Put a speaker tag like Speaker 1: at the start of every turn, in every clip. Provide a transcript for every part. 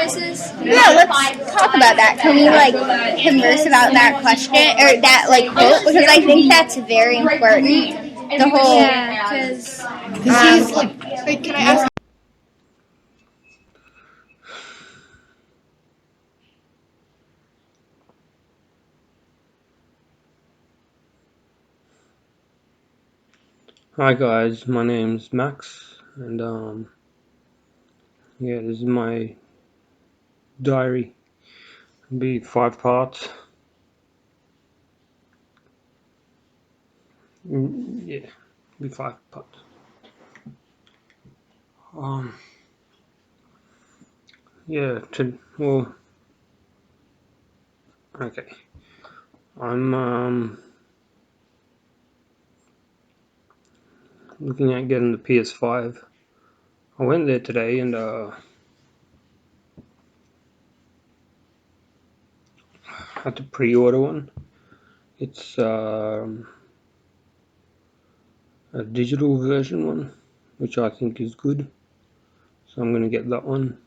Speaker 1: choices?
Speaker 2: Yeah, let's talk about that. Can we converse about that question or that quote, because I think that's very important. The whole
Speaker 1: Because
Speaker 2: he's
Speaker 1: can I ask?
Speaker 3: Hi guys, my name's Max, and yeah, this is my diary. It'll be 5 parts. Yeah, it'll be 5 parts. Yeah, okay. I'm looking at getting the PS5. I went there today and had to pre-order one. It's a digital version one, which I think is good. So I'm gonna get that one.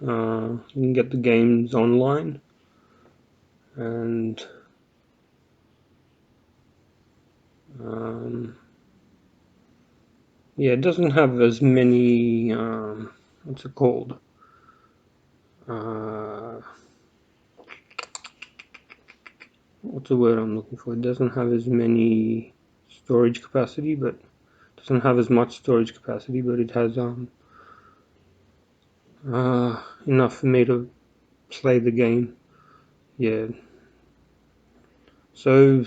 Speaker 3: You can get the games online, and yeah, it doesn't have as many what's it called? What's the word I'm looking for? It doesn't have as many storage capacity, but doesn't have as much storage capacity, but it has enough for me to play the game. Yeah. So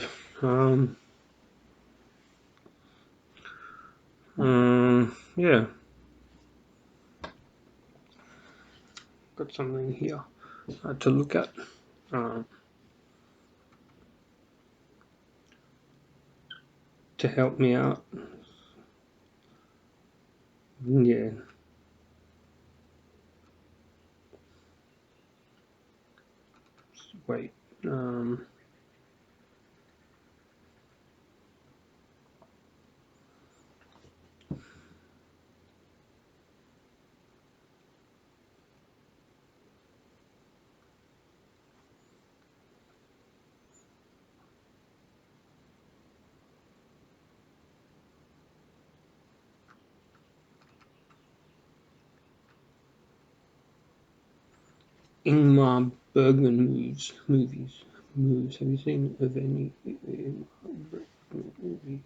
Speaker 3: yeah, got something here to look at. To help me out. Yeah. Wait. Ingmar Bergman movies. Have you seen of any Ingmar Bergman movies?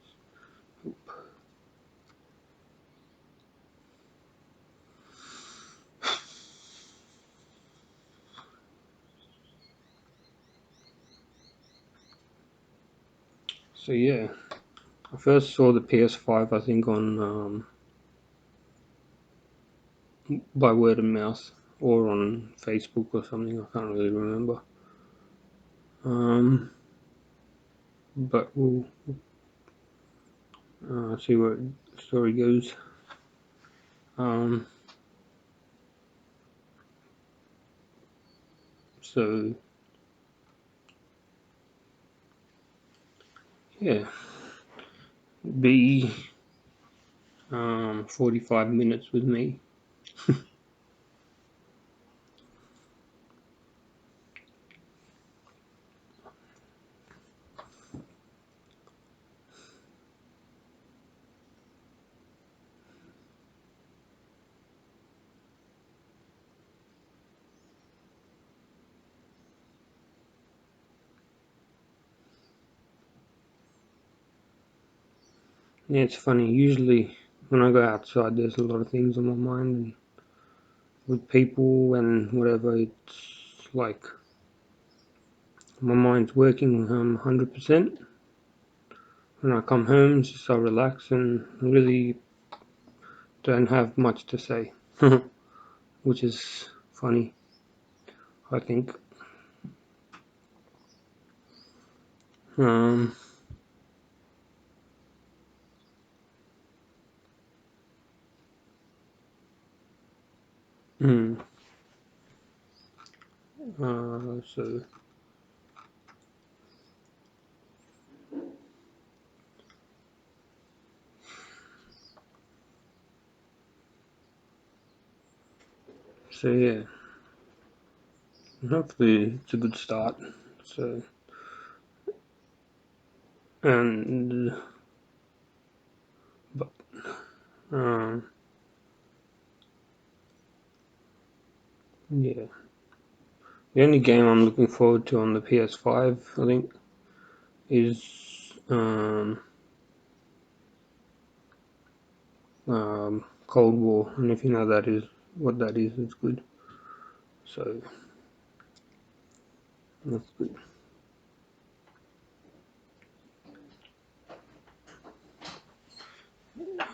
Speaker 3: So yeah, I first saw the PS5 I think on by word of mouth or on Facebook or something. I can't really remember. But we'll see where the story goes. So yeah, be 45 minutes with me. Yeah, it's funny. Usually when I go outside, there's a lot of things on my mind, and with people and whatever. It's like my mind's working 100%. When I come home, just I relax and really don't have much to say, which is funny, I think. Um, hmm. So yeah. hopefully it's a good start. So, and but yeah, the only game I'm looking forward to on the PS5, I think, is Cold War, and if you know what that is, it's good. So that's good.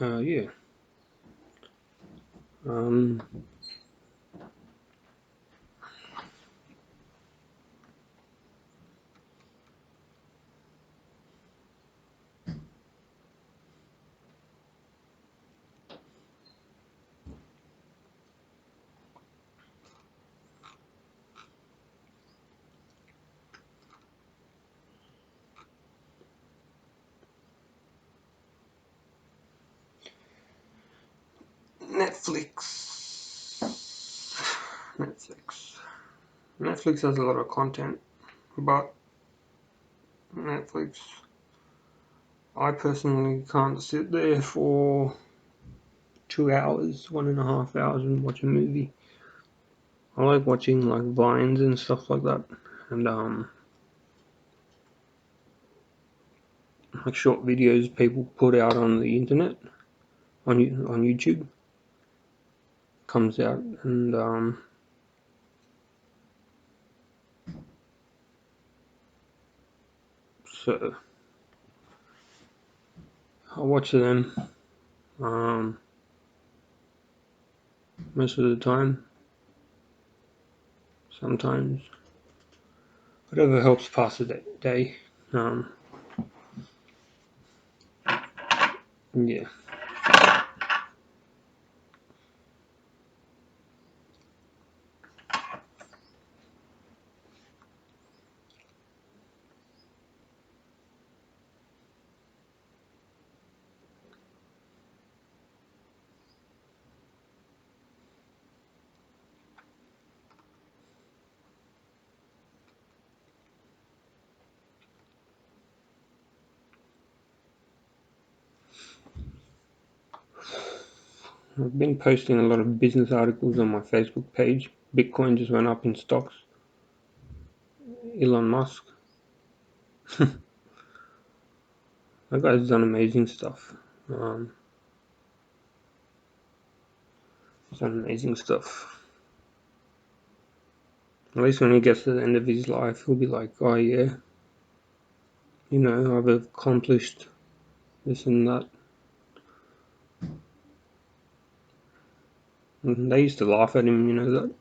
Speaker 3: Yeah. Um, Netflix. Netflix. Netflix has a lot of content, but Netflix, I personally can't sit there for 2 hours, 1.5 hours, and watch a movie. I like watching like vines and stuff like that, and like short videos people put out on the internet, on YouTube, comes out, and so I watch them um, most of the time. Sometimes whatever helps pass the day. Um, yeah. I've been posting a lot of business articles on my Facebook page. Bitcoin just went up in stocks. Elon Musk. That guy's done amazing stuff. Um, he's done amazing stuff. At least when he gets to the end of his life, he'll be like, oh yeah, I've accomplished this and that. And they used to laugh at him, that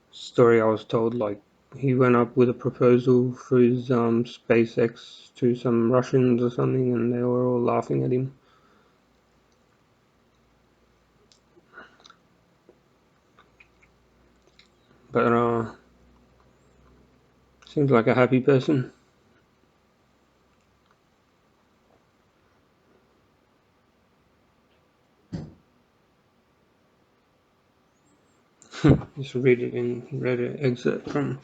Speaker 3: story I was told, like, he went up with a proposal for his SpaceX to some Russians or something, and they were all laughing at him. But seems like a happy person. Just read an excerpt from.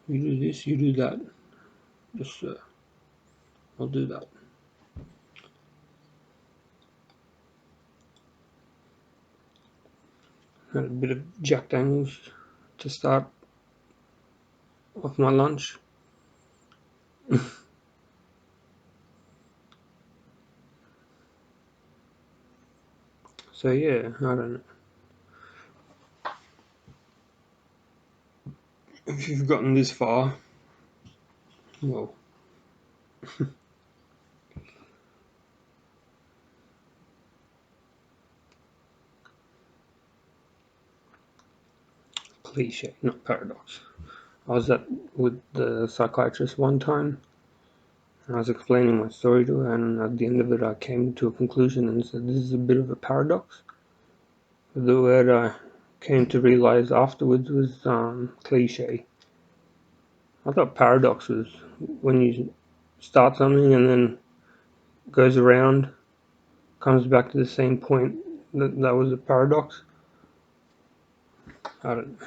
Speaker 3: You do this, you do that. Just I'll do that. Had a bit of Jack Daniels to start off my lunch. So yeah, I don't know. If you've gotten this far, well, cliche, not paradox. I was with the psychiatrist one time, and I was explaining my story to her, and at the end of it, I came to a conclusion and said, "This is a bit of a paradox." The word I came to realize afterwards was cliche. I thought paradox was when you start something and then goes around comes back to the same point that was a paradox. I don't know.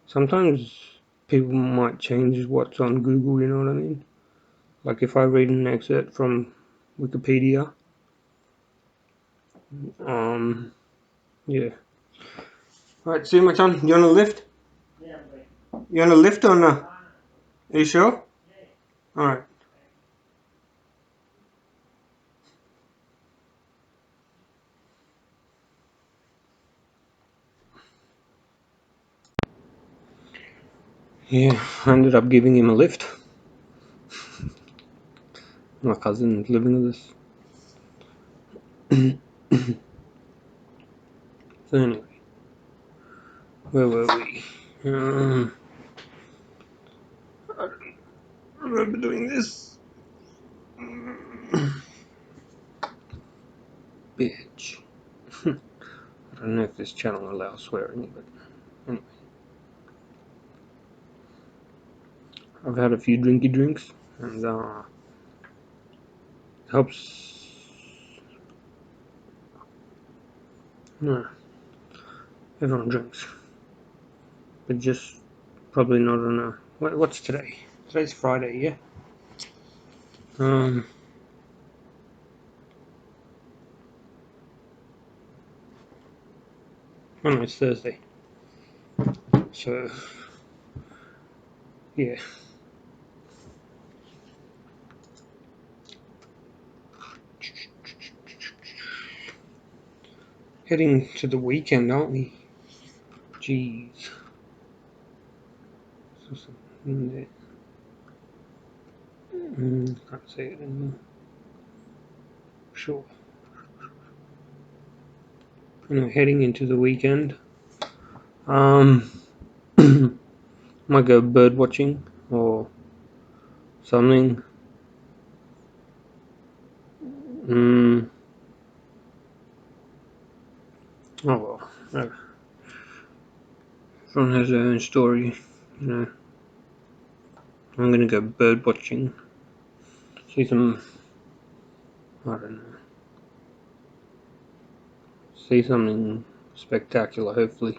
Speaker 3: Sometimes people might change what's on Google, you know what I mean? Like if I read an excerpt from Wikipedia, yeah. Alright, see you, my son. You want a lift? You want a lift or no? Are you sure? Alright. Yeah, I ended up giving him a lift. My cousin is living with us. So anyway, where were we? I don't remember doing this. Bitch. I don't know if this channel allows swearing, but anyway. I've had a few drinky drinks, and helps. No, everyone drinks, but just probably not on a. What's today? Today's Friday, yeah. Oh no, it's Thursday. So, yeah. Heading to the weekend, aren't we? Jeez. Can't say it anymore. Sure. Heading into the weekend. Might go bird watching or something. Oh well. Everyone has their own story, you know. I'm gonna go bird watching. See some. I don't know. See something spectacular, hopefully.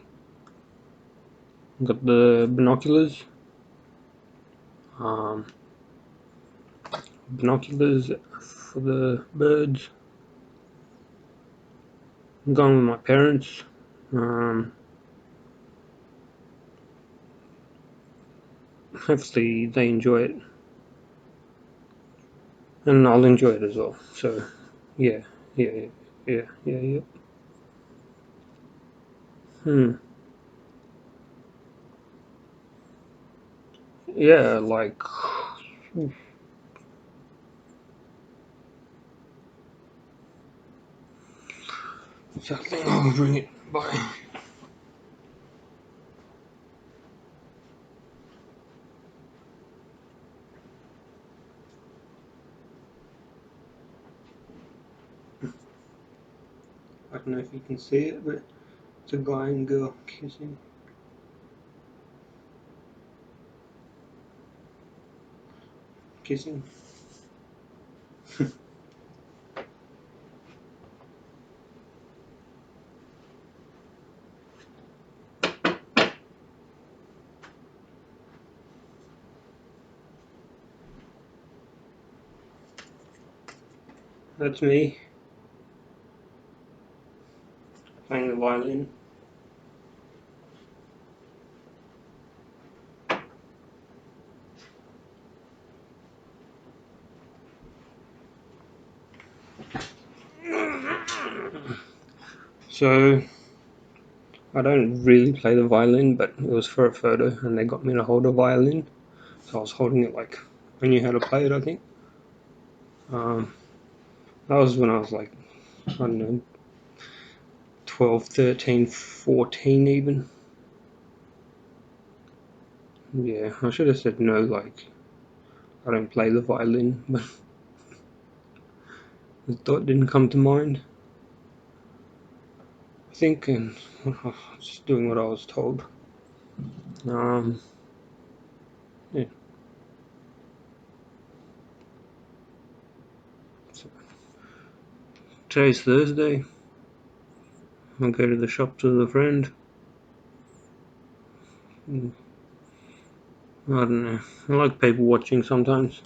Speaker 3: Got the binoculars. Binoculars for the birds. I'm going with my parents. Hopefully they enjoy it, and I'll enjoy it as well. So, yeah. Yeah, like. So I think I'll bring it by. I don't know if you can see it, but it's a guy and girl kissing. Kissing. That's me playing the violin. So I don't really play the violin, but it was for a photo, and they got me to hold a violin, so I was holding it like I knew how to play it. I think that was when I was like, I don't know, 12, 13, 14 even. Yeah, I should have said no, like I don't play the violin, but the thought didn't come to mind. I think, and just doing what I was told. Yeah. So, Today's Thursday. I'll go to the shop with a friend. I don't know. I like people watching sometimes.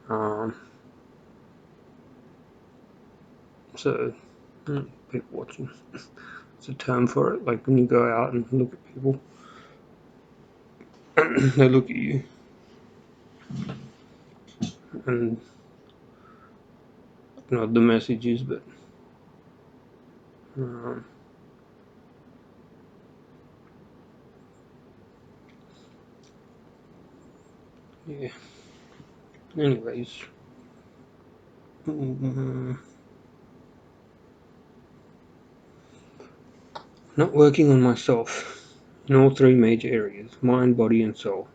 Speaker 3: So, people watching. It's a term for it. Like when you go out and look at people, they look at you, and you know what the message is, but yeah. Anyways, not working on myself in all three major areas: mind, body, and soul.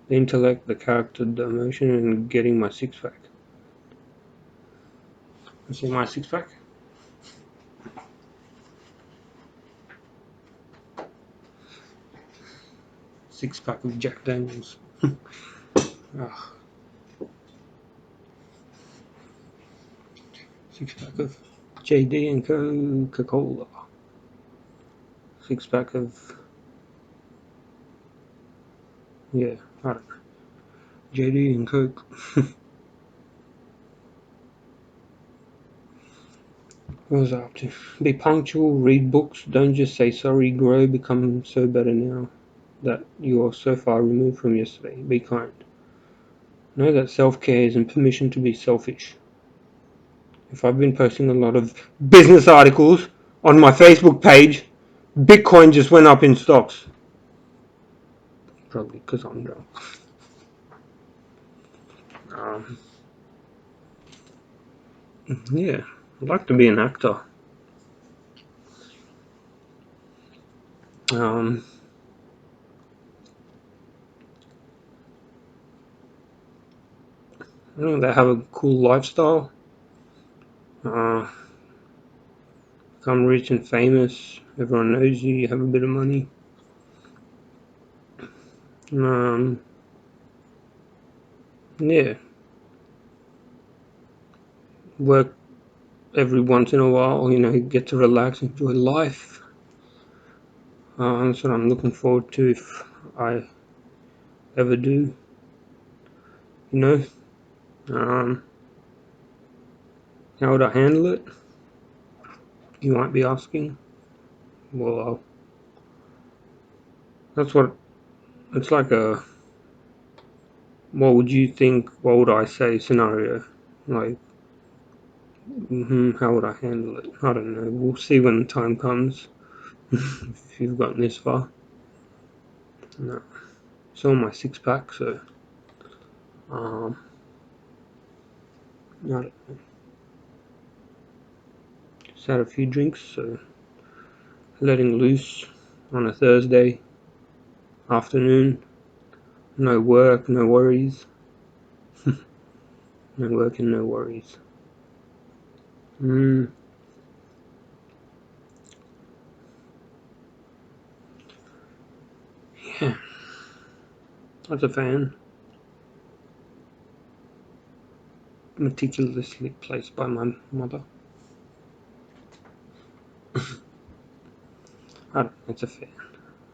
Speaker 3: The intellect, the character, the emotion, and getting my six-pack. You see my six-pack? Six-pack of Jack Daniels. Ah, six-pack of JD and Coca-Cola. Six-pack of, yeah, I don't know. JD and Coke. What was I up to? Be punctual, read books, don't just say sorry, grow, become so better now that you are so far removed from yesterday. Be kind. Know that self-care isn't permission to be selfish. If I've been posting a lot of business articles on my Facebook page, Bitcoin just went up in stocks. Probably because I'm drunk. Yeah, I'd like to be an actor. You know, they have a cool lifestyle. Become rich and famous. Everyone knows you. You have a bit of money. Yeah. Work every once in a while. You know, get to relax, enjoy life. That's what I'm looking forward to if I ever do. You know. How would I handle it? You might be asking. Well, that's what it's like a what would you think, what would I say scenario. Like, how would I handle it? I don't know. We'll see when the time comes. If you've gotten this far. No. It's on my six-pack, so I don't know. Just had a few drinks, so letting loose on a Thursday afternoon. No work, no worries. No work and no worries. Yeah, as a fan, meticulously placed by my mother. It's a fan.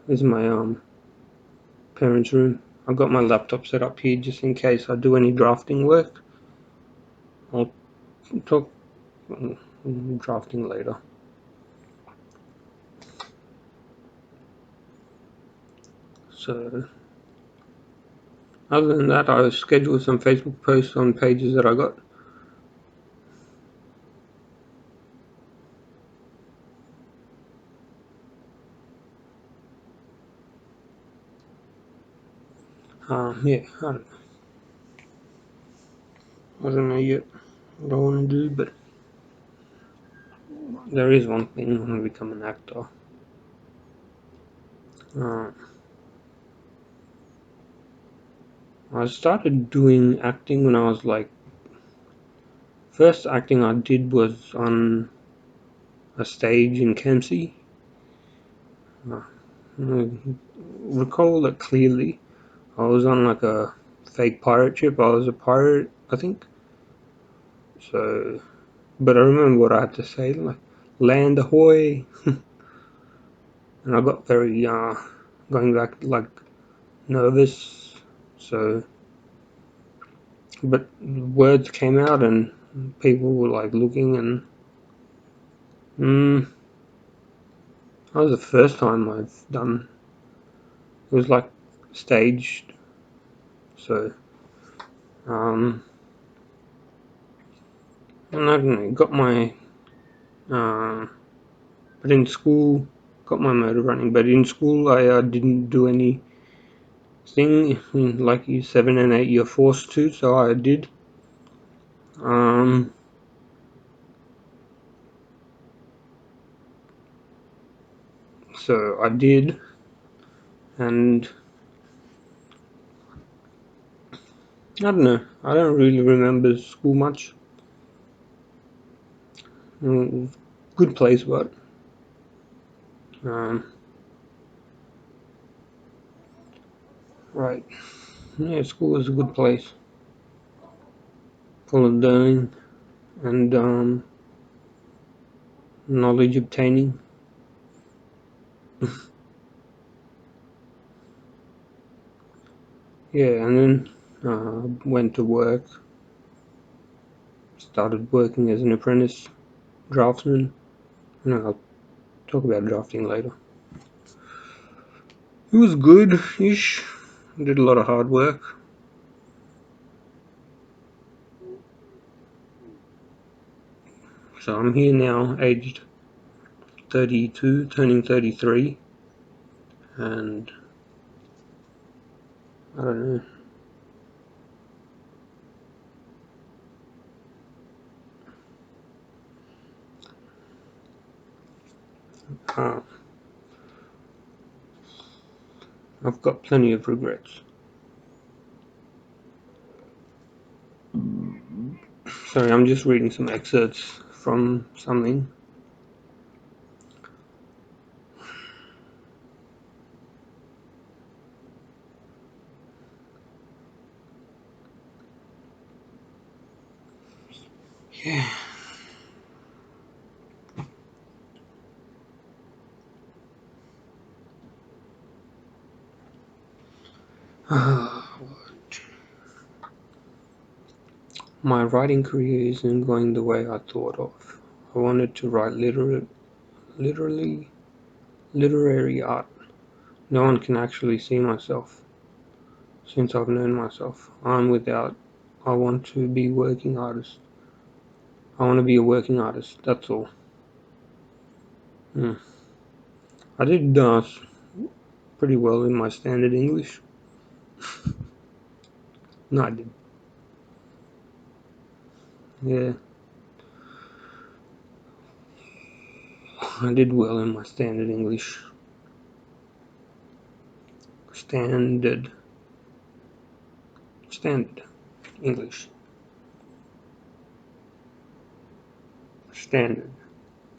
Speaker 3: This is my parents' room. I've got my laptop set up here just in case I do any drafting work. I'll talk drafting later. So, other than that, I scheduled some Facebook posts on pages that I got. Yeah, I don't know yet what I want to do, but there is one thing: I want to become an actor. I started doing acting when I was like, first acting I did was on a stage in Kempsey. I recall it clearly. I was on like a fake pirate ship. I was a pirate, I think. So but I remember what I had to say, like land ahoy, and I got very going back like nervous. So, but words came out and people were like looking, and that was the first time I've done. It was like staged, so and I don't know, got my but in school got my motor running. But in school I didn't do anything like year 7 and 8 you're forced to, so I did. So I did, and I don't know, I don't really remember school much. Good place, but right, yeah, school was a good place, full of learning and knowledge obtaining. Yeah, and then went to work, started working as an apprentice draftsman. I'll talk about drafting later. It was good-ish. Did a lot of hard work. So I'm here now, aged 32, turning 33, and I don't know. I've got plenty of regrets. Sorry, I'm just reading some excerpts from something. Yeah. My writing career isn't going the way I thought of. I wanted to write literary art. No one can actually see myself. Since I've known myself, I want to be working artist. I want to be a working artist. That's all. I did pretty well in my standard English. No, I did. Yeah, I did well in my standard English. Standard English. Standard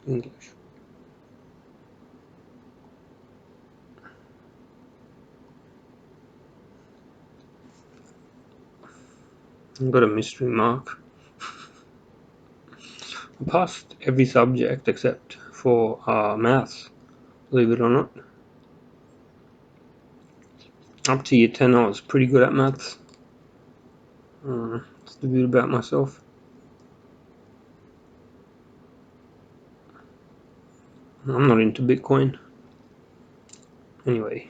Speaker 3: English. I've got a mystery mark. I passed every subject except for maths, believe it or not. Up to year 10 I was pretty good at maths. Just a bit about myself. I'm not into Bitcoin. Anyway.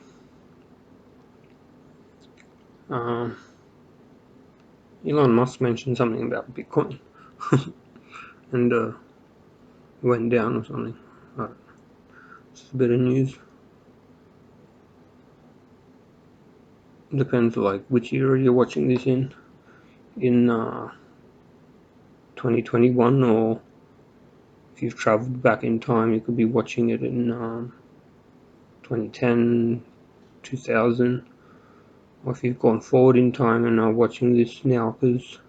Speaker 3: Elon Musk mentioned something about Bitcoin. And went down or something. I don't know. Just a bit of news. Depends like which era you're watching this in 2021, or if you've traveled back in time you could be watching it in 2010, 2000, or if you've gone forward in time and are watching this now because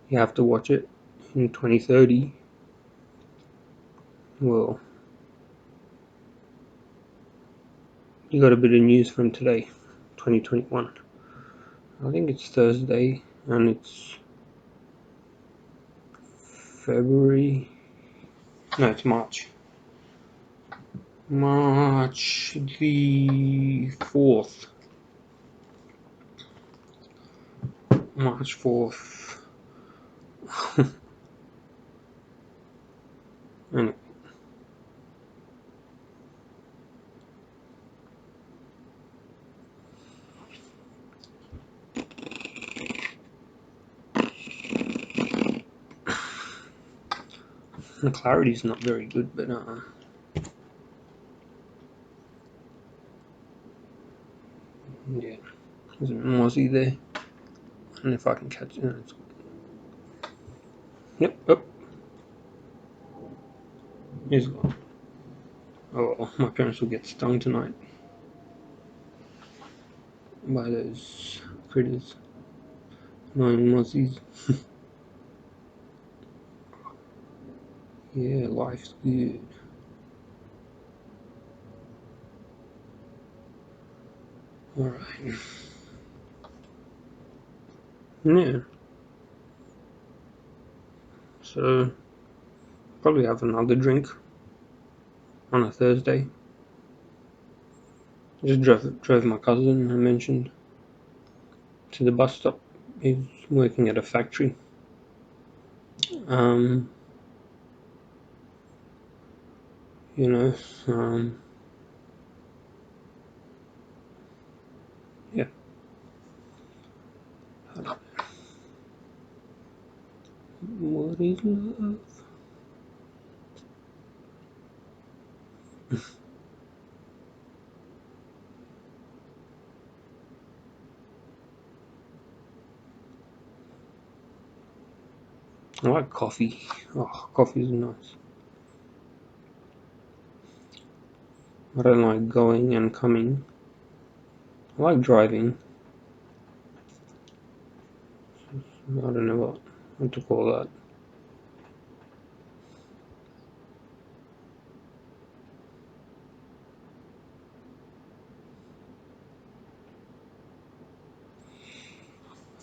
Speaker 3: you have to watch it in 2030. Well, you got a bit of news from today, 2021. I think it's Thursday, and it's February. No, it's March. March the 4th. March 4th. Anyway. The clarity's not very good, but yeah. There's a mozzie there. And if I can catch it, it's... Yep, up. He's gone. Oh well, my parents will get stung tonight by those critters. Annoying mozzies. Yeah, life's good. Alright. Yeah. So, probably have another drink on a Thursday. Just drove my cousin, I mentioned, to the bus stop. He's working at a factory. Um, you know, yeah. What is love? I like coffee. Oh, coffee is nice. I don't like going and coming. I like driving. I don't know what to call that.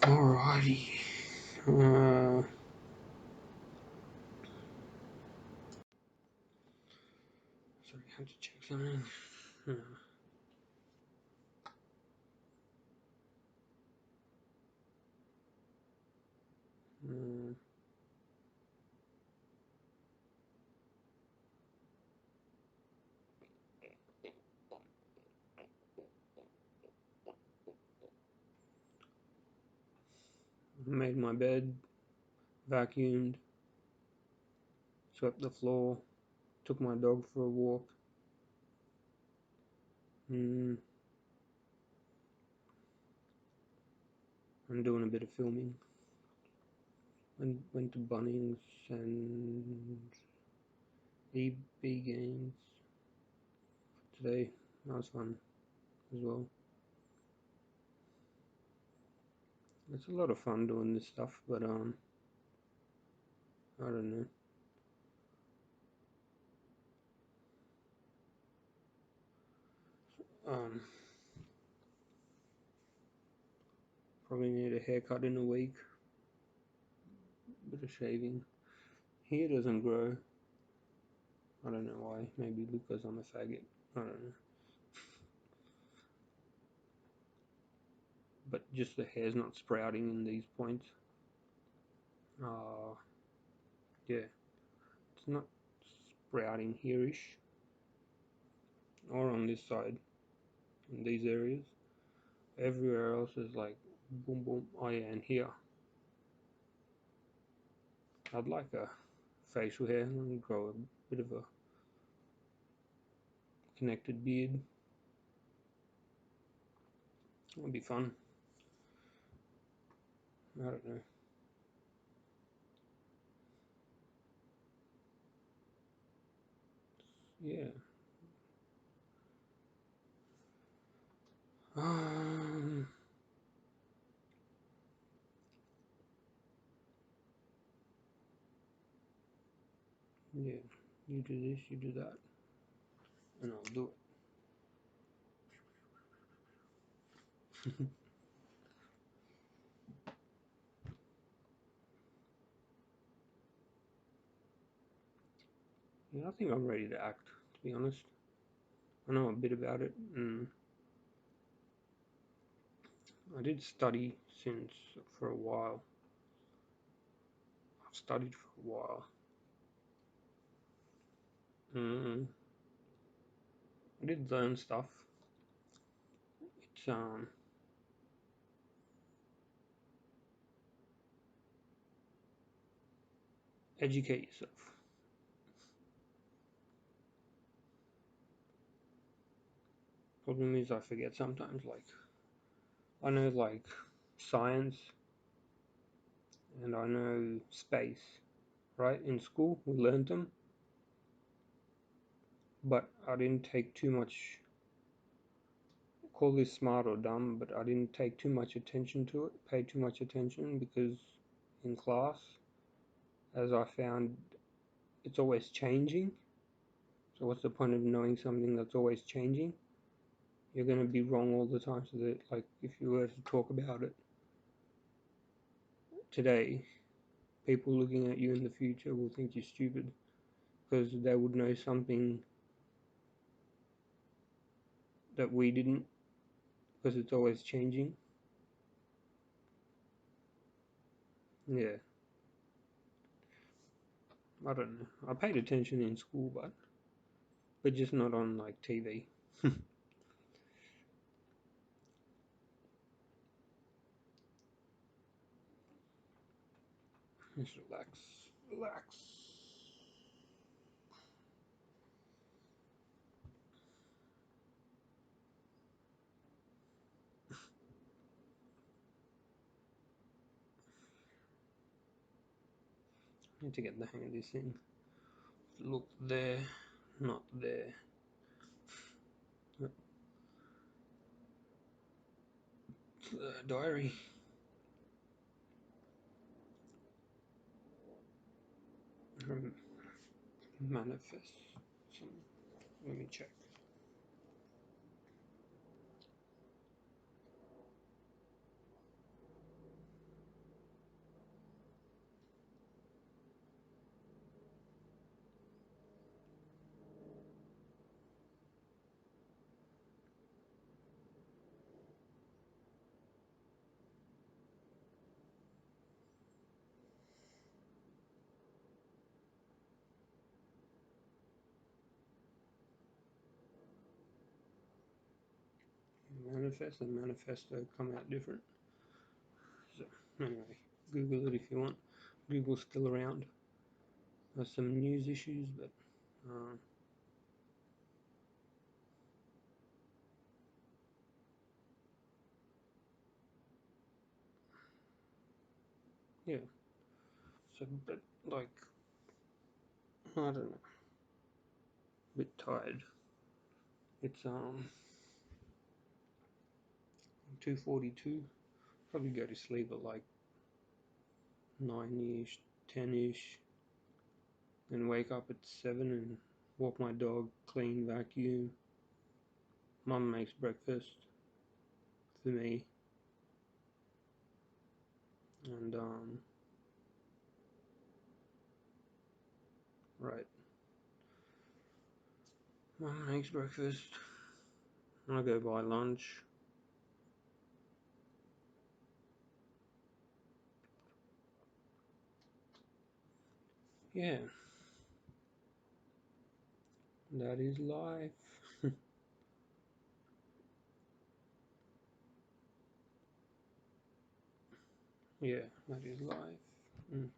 Speaker 3: Alrighty. Sorry, I have to check something. Made my bed, vacuumed, swept the floor, took my dog for a walk. I'm doing a bit of filming. Went to Bunnings and EB Games today. That was fun as well. It's a lot of fun doing this stuff, but I don't know. Probably need a haircut in a week. Bit of shaving. Hair doesn't grow. I don't know why. Maybe because I'm a faggot. I don't know. But just the hair's not sprouting in these points. Yeah. It's not sprouting here-ish. Or on this side. In these areas. Everywhere else is like boom boom. Oh yeah, and here. I'd like a facial hair and grow a bit of a connected beard. It would be fun. I don't know. Yeah. Yeah. You do this, you do that, and I'll do it. Yeah, I think I'm ready to act, to be honest. I know a bit about it, and I did study for a while. I've studied for a while. Mm, I did learn stuff. It's educate yourself. Problem is I forget sometimes. Like I know like science and I know space. Right in school we learned them, but I didn't take too much. Call this smart or dumb, but I didn't take too much attention to it. Pay too much attention because in class, as I found, it's always changing. So what's the point of knowing something that's always changing? You're going to be wrong all the time. So that, like, if you were to talk about it today, people looking at you in the future will think you're stupid because they would know something that we didn't because it's always changing. Yeah, I don't know. I paid attention in school, but just not on like TV. Just relax, relax. Need to get the hang of this thing. Look there, not there. Diary. Manifest. Let me check. Manifest and manifesto come out different. So anyway, Google it if you want. Google's still around. There's some news issues, but uh, yeah. So, but like, I don't know. A bit tired. It's 2:42. Probably go to sleep at like 9ish, 10ish, then wake up at 7 and walk my dog, clean, vacuum. Mum makes breakfast for me, and right, Mum makes breakfast. I go buy lunch. Yeah, that is life. Yeah, that is life. Mm.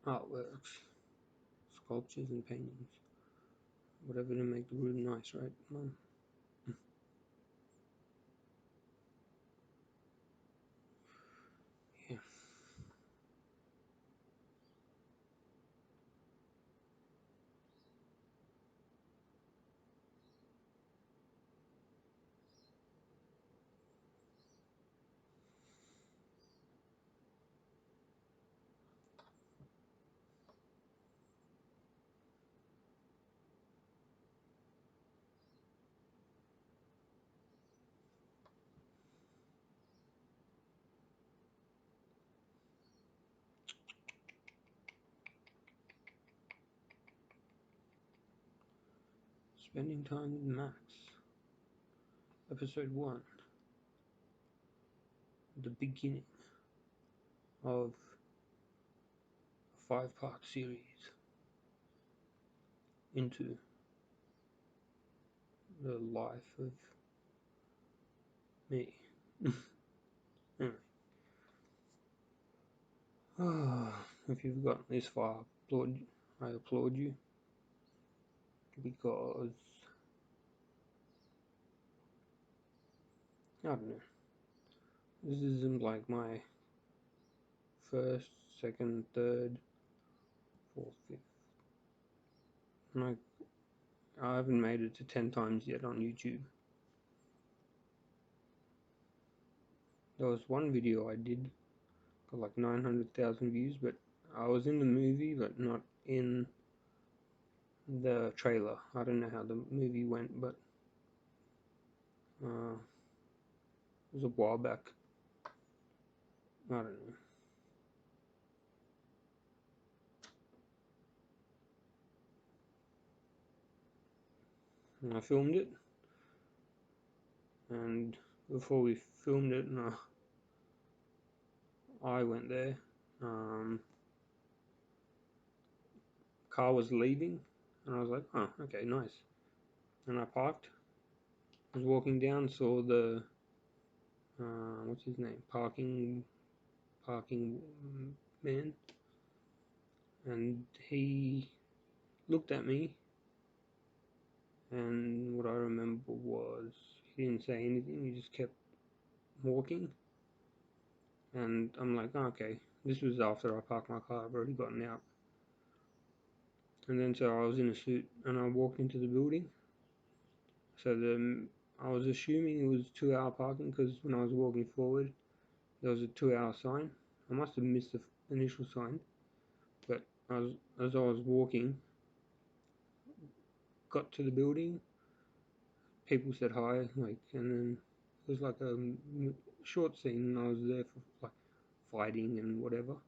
Speaker 3: Artworks, sculptures and paintings. Whatever to make the room nice, right, Mum? Yeah. Spending time with Max. Episode 1. The beginning of a 5-part series into the life of me. Anyway. If you've gotten this far, I applaud you, because I don't know. This isn't like my first, second, third, fourth, fifth. Like, I haven't made it to 10 times yet on YouTube. There was one video I did, got like 900,000 views, but I was in the movie, but not in the trailer. I don't know how the movie went, but it was a while back. I don't know. And I filmed it, and before we filmed it, I went there. Car was leaving, and I was like, oh, okay, nice. And I parked. Was walking down, saw the what's his name, parking man, and he looked at me, and what I remember was he didn't say anything. He just kept walking, and I'm like, oh, okay. This was after I parked my car. I've already gotten out. And then so I was in a suit, and I walked into the building. So I was assuming it was 2-hour parking, because when I was walking forward, there was a 2-hour sign. I must have missed the initial sign, but as I was walking, got to the building, people said hi, like, and then it was like a short scene, and I was there for like fighting and whatever.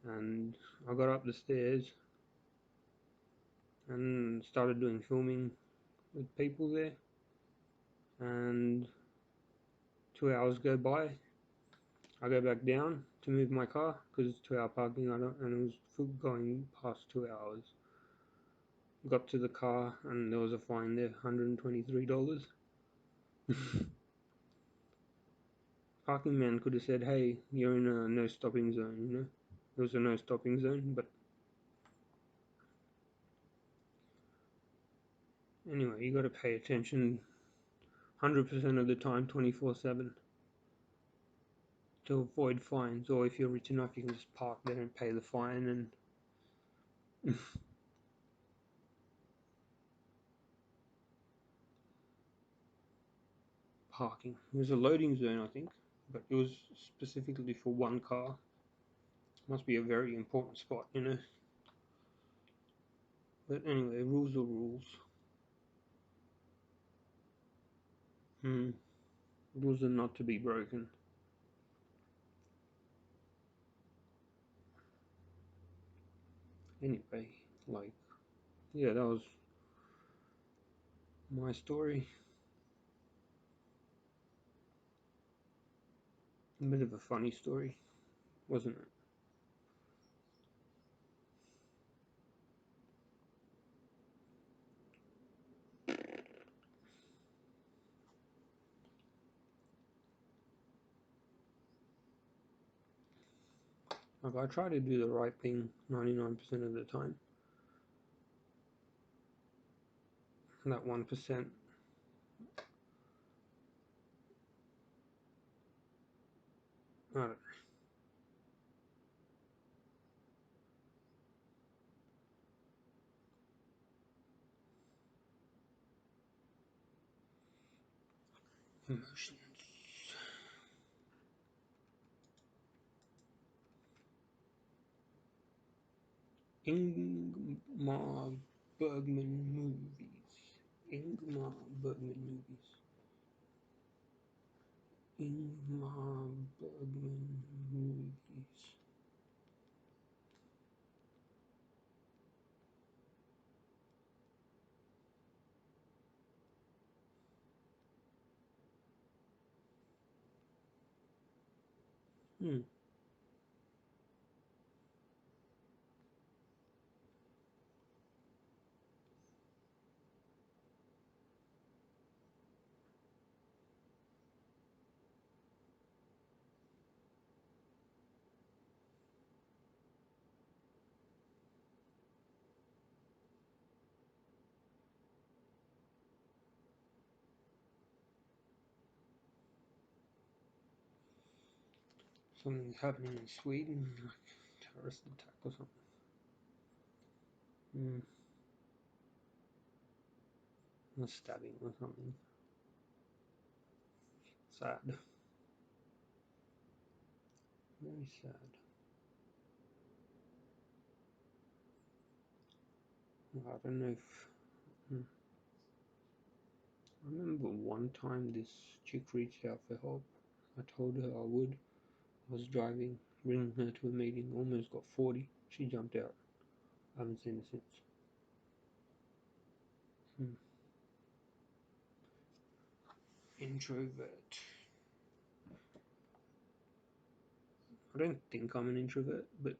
Speaker 3: And I got up the stairs and started doing filming with people there, and 2 hours go by. I go back down to move my car because it's 2-hour parking. And it was going past 2 hours. Got to the car and there was a fine there, $123. Parking man could have said, "Hey, you're in a no stopping zone." There was a no stopping zone, but anyway, you got to pay attention 100% of the time, 24/7, to avoid fines. Or if you're rich enough, you can just park there and pay the fine. And parking. It was a loading zone, I think, but it was specifically for one car. Must be a very important spot. But anyway, rules are rules. Rules are not to be broken. Anyway, like, yeah, that was my story. A bit of a funny story, wasn't it? Like, I try to do the right thing 99% of the time. And that 1%, I don't know. Emotions. Ingmar Bergman movies. Ingmar Bergman movies. Ingmar Bergman movies. Hmm. Something's happening in Sweden, like terrorist attack or something. Hmm. A stabbing or something. Sad. Very sad. I don't know if. I remember one time this chick reached out for help. I told her I would. I was driving, bringing her to a meeting, almost got 40. She jumped out. I haven't seen her since. Introvert. I don't think I'm an introvert, but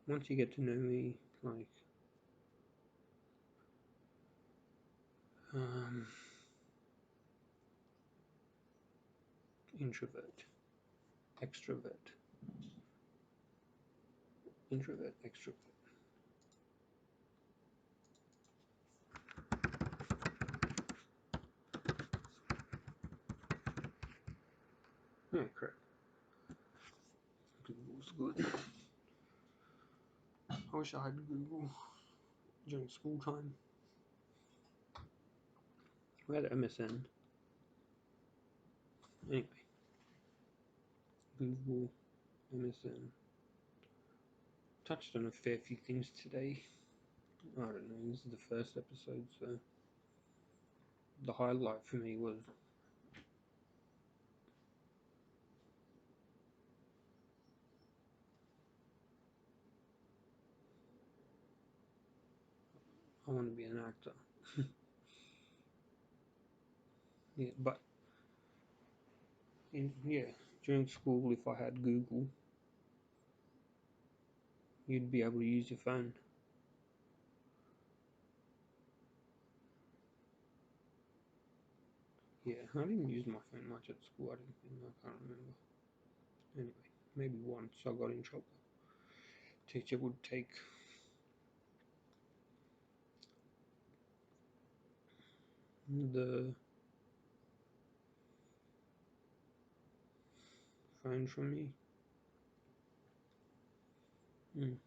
Speaker 3: once you get to know me, like, um, introvert, extrovert, introvert, extrovert. Yeah, correct. Google's good. I wish I had Google during school time. We had MSN. Anyway, Google, MSN. Touched on a fair few things today. I don't know, this is the first episode, so the highlight for me was I want to be an actor. Yeah, but during school, if I had Google, you'd be able to use your phone. Yeah, I didn't use my phone much at school. I didn't think, I can't remember. Anyway, maybe once I got in trouble. Teacher would take the phone from me. Mm.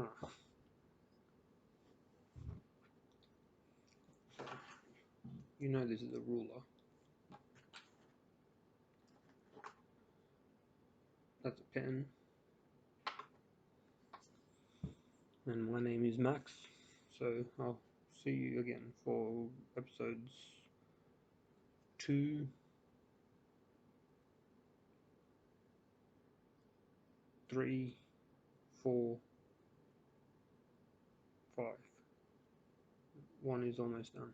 Speaker 3: Ah, so you know this is a ruler. That's a pen. And my name is Max. So I'll see you again for episodes 2, 3, 4, 5. 1 is almost done.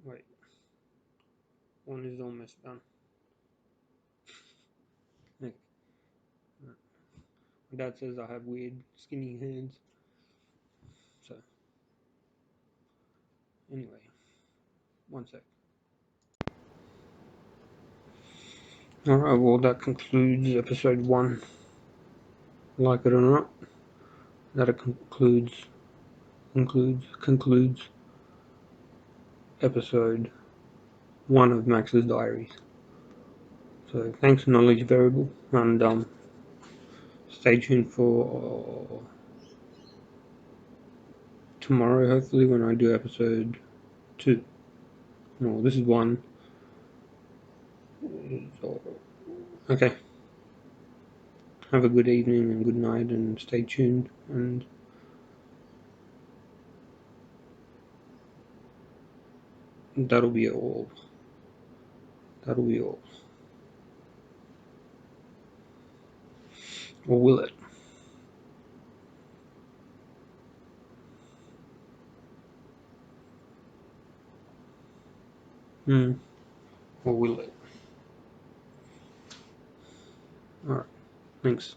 Speaker 3: Wait, 1 is almost done. Okay. My dad says I have weird skinny hands. So anyway, 1 sec. Alright, well that concludes episode 1. Like it or not, that concludes episode 1 of Max's Diaries. So thanks, Knowledge Variable, and stay tuned for tomorrow, hopefully, when I do episode 2. Well, this is 1. So, okay. Have a good evening and good night, and stay tuned. And that'll be all. That'll be all. Or will it? Or will it? Alright, thanks.